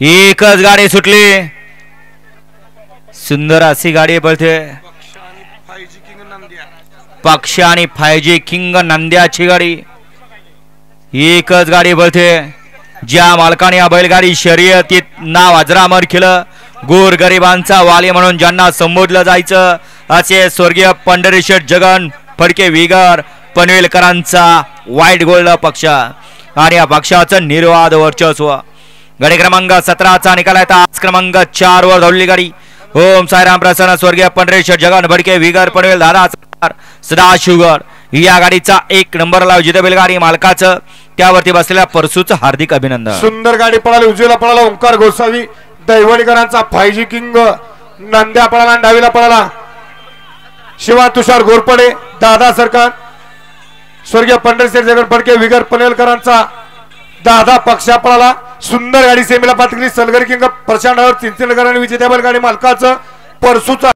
एकच गाडी सुटली, सुंदर अशी गाडी पळते. पक्ष आणि 5G किंग नंद्याची गाडी, एकच गाडी पळते. ज्या मालकाने या बैलगाडी शर्यतीत नाव अजरामर केलं, गोरगरिबांचा वाली म्हणून ज्यांना संबोधलं जायचं, असे स्वर्गीय पंढरीशेठ जगन फडके विगर पनवेलकरांचा व्हाईट गोल्ड पक्ष आणि या पक्षाचं निर्वाद वर्चस्व. गाडी क्रमांक 17चा निकाल आहे. आज क्रमांक 4 वर धावलेली गाडी ओम साईराम प्रसन्न स्वर्गीय पंढरीशेठ जगन फडके विगर पनवेल दादा सदाशिवगड या गाडीचा 1 नंबरला जिथे बैलगाडी मालकाचं त्यावरती बसलेल्या परसूचं हार्दिक अभिनंदन. सुंदर गाडी पळाली. उजवीला पळाला ओंकार गोसावी दैवडीकरांचा 5G किंग नंद्या पळाला. डावीला पळाला शिवा तुषार घोरपडे दादा सरकार स्वर्गीय पंढरीशेठ जगन फडके विगर पनवेलकरांचा दादा पक्षा पळाला. सुंदर गाडी सेमीला पात्र केली. सलगरी किंग प्रशांत चिंचणकरांनी विजेत्या बैलगाडी मालकाचं परसूचा